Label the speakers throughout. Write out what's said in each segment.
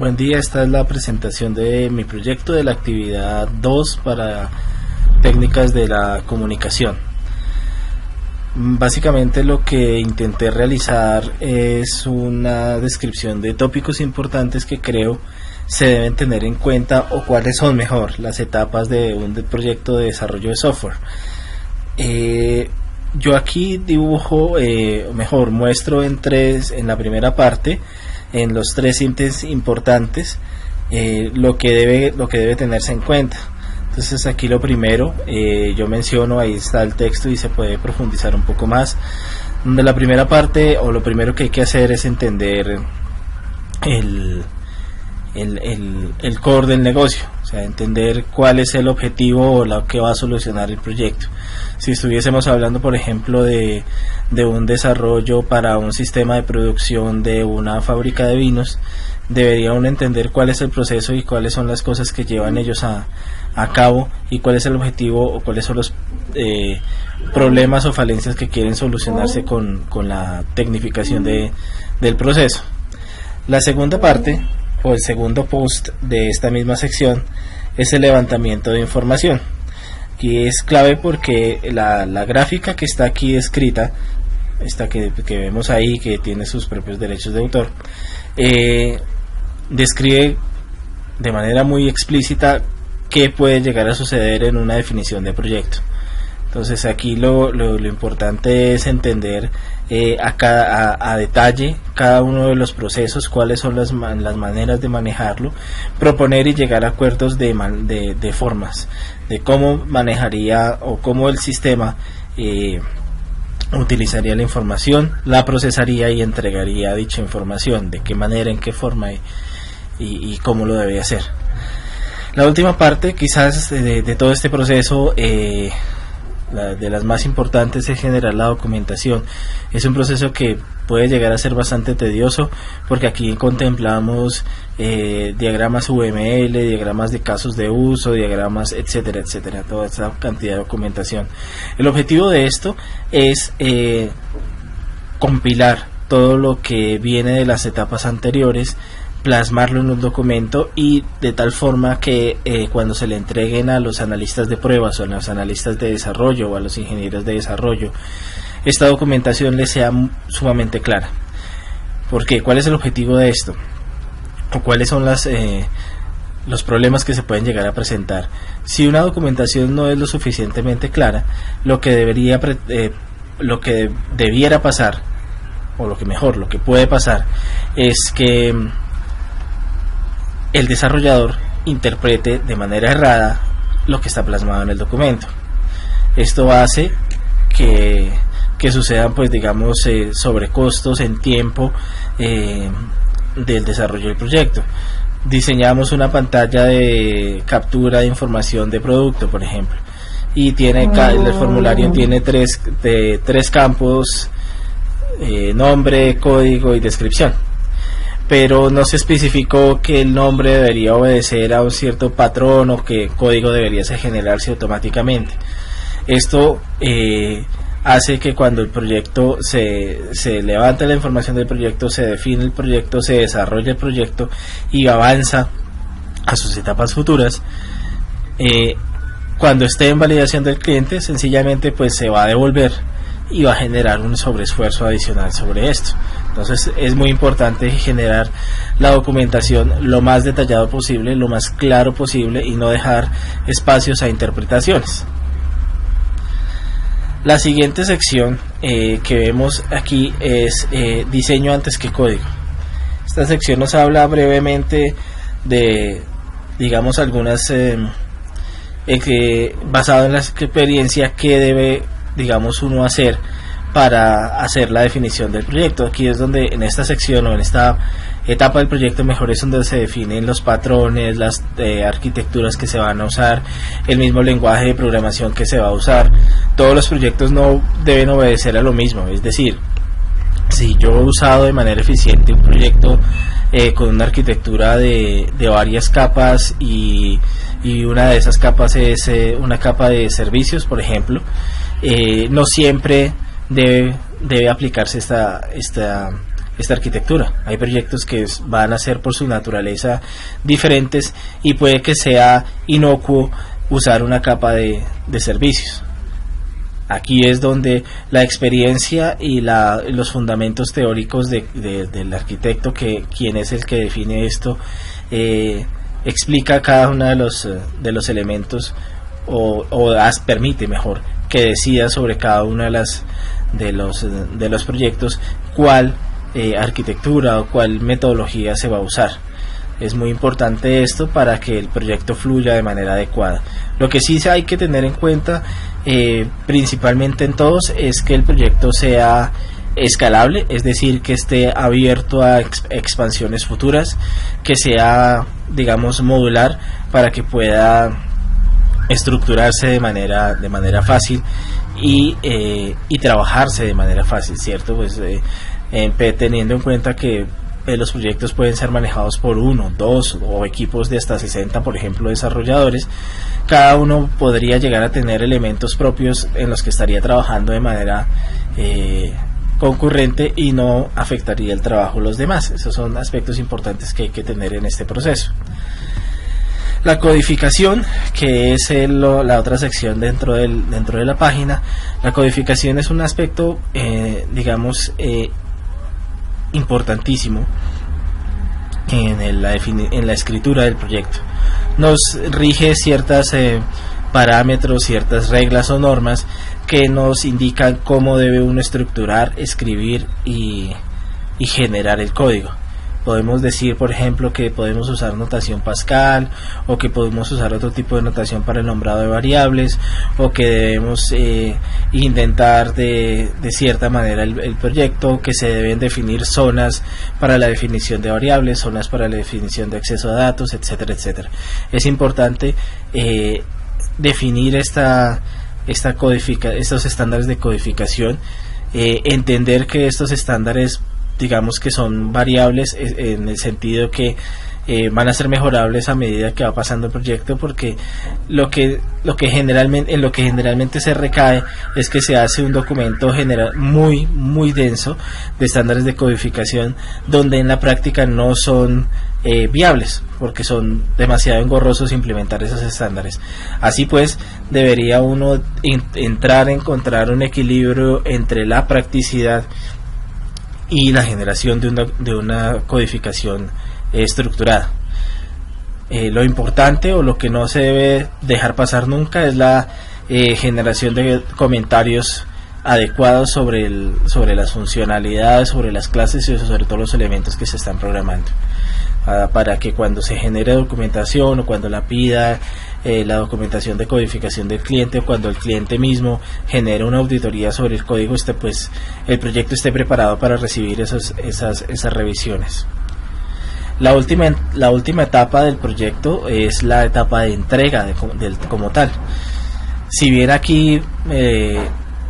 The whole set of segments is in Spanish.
Speaker 1: Buen día, esta es la presentación de mi proyecto de la actividad 2 para técnicas de la comunicación. Básicamente lo que intenté realizar es una descripción de tópicos importantes que creo se deben tener en cuenta, o cuáles son mejor las etapas de un proyecto de desarrollo de software. Yo aquí dibujo, muestro en la primera parte, en los 3 ítems importantes, lo que debe tenerse en cuenta. Entonces aquí lo primero, yo menciono, ahí está el texto y se puede profundizar un poco más, donde la primera parte, o lo primero que hay que hacer, es entender el core del negocio, o sea, entender cuál es el objetivo o lo que va a solucionar el proyecto. Si estuviésemos hablando, por ejemplo, de un desarrollo para un sistema de producción de una fábrica de vinos, debería uno entender cuál es el proceso y cuáles son las cosas que llevan ellos a cabo, y cuál es el objetivo o cuáles son los problemas o falencias que quieren solucionarse con la tecnificación del proceso. La segunda parte, o el segundo post de esta misma sección, es el levantamiento de información. Aquí es clave porque la gráfica que está aquí escrita, esta que vemos ahí, que tiene sus propios derechos de autor, describe de manera muy explícita qué puede llegar a suceder en una definición de proyecto. Entonces aquí lo importante es entender a detalle cada uno de los procesos, cuáles son las maneras de manejarlo, proponer y llegar a acuerdos de formas, de cómo manejaría o cómo el sistema utilizaría la información, la procesaría y entregaría dicha información, de qué manera, en qué forma y cómo lo debe hacer. La última parte, quizás de todo este proceso, de las más importantes, es generar la documentación. Es un proceso que puede llegar a ser bastante tedioso, porque aquí contemplamos diagramas UML, diagramas de casos de uso, diagramas, etcétera, etcétera, toda esta cantidad de documentación. El objetivo de esto es compilar todo lo que viene de las etapas anteriores, plasmarlo en un documento, y de tal forma que cuando se le entreguen a los analistas de pruebas o a los analistas de desarrollo o a los ingenieros de desarrollo, esta documentación les sea sumamente clara. ¿Por qué? ¿Cuál es el objetivo de esto? ¿O cuáles son los problemas que se pueden llegar a presentar? Si una documentación no es lo suficientemente clara, lo que debiera pasar, o lo que puede pasar, es que el desarrollador interprete de manera errada lo que está plasmado en el documento. Esto hace que sucedan, pues digamos, sobrecostos en tiempo del desarrollo del proyecto. Diseñamos una pantalla de captura de información de producto, por ejemplo, y el formulario tiene tres campos, nombre, código y descripción, pero no se especificó que el nombre debería obedecer a un cierto patrón o que el código debería generarse automáticamente. Esto hace que cuando el proyecto se levanta la información del proyecto, se define el proyecto, se desarrolla el proyecto y avanza a sus etapas futuras, cuando esté en validación del cliente, sencillamente pues se va a devolver y va a generar un sobreesfuerzo adicional sobre esto. Entonces es muy importante generar la documentación lo más detallado posible, lo más claro posible, y no dejar espacios a interpretaciones. La siguiente sección que vemos aquí es diseño antes que código. Esta sección nos habla brevemente de, digamos, algunas basado en la experiencia, que debe, digamos, uno hacer para hacer la definición del proyecto. Aquí es donde, en esta sección o en esta etapa del proyecto, mejor, es donde se definen los patrones, las arquitecturas que se van a usar, el mismo lenguaje de programación que se va a usar. Todos los proyectos no deben obedecer a lo mismo, es decir, si yo he usado de manera eficiente un proyecto con una arquitectura de varias capas, y una de esas capas es una capa de servicios, por ejemplo, no siempre debe aplicarse esta arquitectura. Hay proyectos que van a ser por su naturaleza diferentes y puede que sea inocuo usar una capa de servicios. Aquí es donde la experiencia y los fundamentos teóricos del arquitecto, quien es el que define esto, explica cada uno de los elementos o permite mejor que decida sobre cada uno de los proyectos cuál arquitectura o cuál metodología se va a usar. Es muy importante esto para que el proyecto fluya de manera adecuada. Lo que sí hay que tener en cuenta, principalmente en todos, es que el proyecto sea escalable, es decir, que esté abierto a expansiones futuras, que sea, digamos, modular, para que pueda estructurarse de manera fácil y trabajarse de manera fácil, ¿cierto? Pues teniendo en cuenta que los proyectos pueden ser manejados por 1, 2 o equipos de hasta 60, por ejemplo, desarrolladores. Cada uno podría llegar a tener elementos propios en los que estaría trabajando de manera concurrente y no afectaría el trabajo de los demás. Esos son aspectos importantes que hay que tener en este proceso. La codificación, que es la otra sección dentro de la página. La codificación es un aspecto, digamos, importantísimo en la escritura del proyecto. Nos rige ciertas parámetros, ciertas reglas o normas que nos indican cómo debe uno estructurar, escribir y generar el código. Podemos decir, por ejemplo, que podemos usar notación Pascal, o que podemos usar otro tipo de notación para el nombrado de variables, o que debemos intentar de cierta manera el proyecto, que se deben definir zonas para la definición de variables, zonas para la definición de acceso a datos, etcétera, etcétera. Es importante definir estos estándares de codificación, entender que estos estándares, digamos, que son variables en el sentido que van a ser mejorables a medida que va pasando el proyecto, porque lo que generalmente se recae es que se hace un documento general muy denso de estándares de codificación, donde en la práctica no son viables, porque son demasiado engorrosos implementar esos estándares. Así pues, debería uno encontrar un equilibrio entre la practicidad y la generación de una codificación estructurada. Lo importante, o lo que no se debe dejar pasar nunca, es la generación de comentarios adecuados sobre las funcionalidades, sobre las clases y sobre todos los elementos que se están programando, para que cuando se genere documentación, o cuando la pida la documentación de codificación del cliente, o cuando el cliente mismo genere una auditoría sobre el código, pues el proyecto esté preparado para recibir esas revisiones. La última etapa del proyecto es la etapa de entrega como tal. Si bien aquí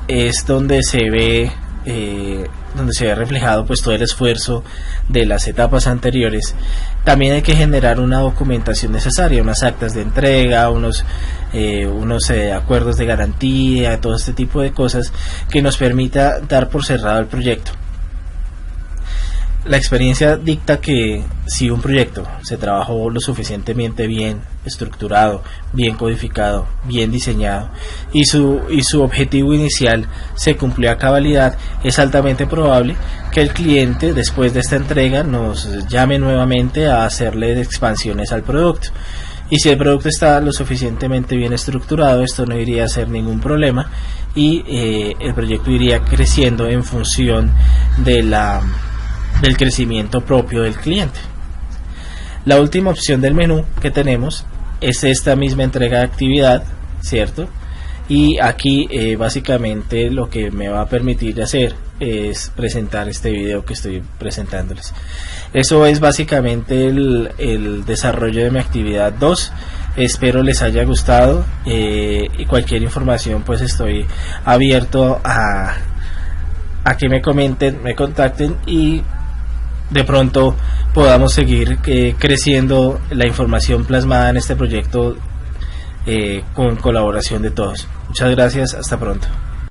Speaker 1: es donde se ve reflejado pues todo el esfuerzo de las etapas anteriores, también hay que generar una documentación necesaria, unas actas de entrega, unos acuerdos de garantía, todo este tipo de cosas que nos permita dar por cerrado el proyecto. La experiencia dicta que si un proyecto se trabajó lo suficientemente bien estructurado, bien codificado, bien diseñado, y su objetivo inicial se cumplió a cabalidad, es altamente probable que el cliente, después de esta entrega, nos llame nuevamente a hacerle expansiones al producto. Y si el producto está lo suficientemente bien estructurado, esto no iría a ser ningún problema, y el proyecto iría creciendo en función del crecimiento propio del cliente. La última opción del menú que tenemos es esta misma entrega de actividad, ¿cierto? Y aquí básicamente lo que me va a permitir hacer es presentar este video que estoy presentándoles. Eso es básicamente el desarrollo de mi actividad 2. Espero les haya gustado, y cualquier información pues estoy abierto a que me comenten, me contacten, y de pronto podamos seguir creciendo la información plasmada en este proyecto con colaboración de todos. Muchas gracias, hasta pronto.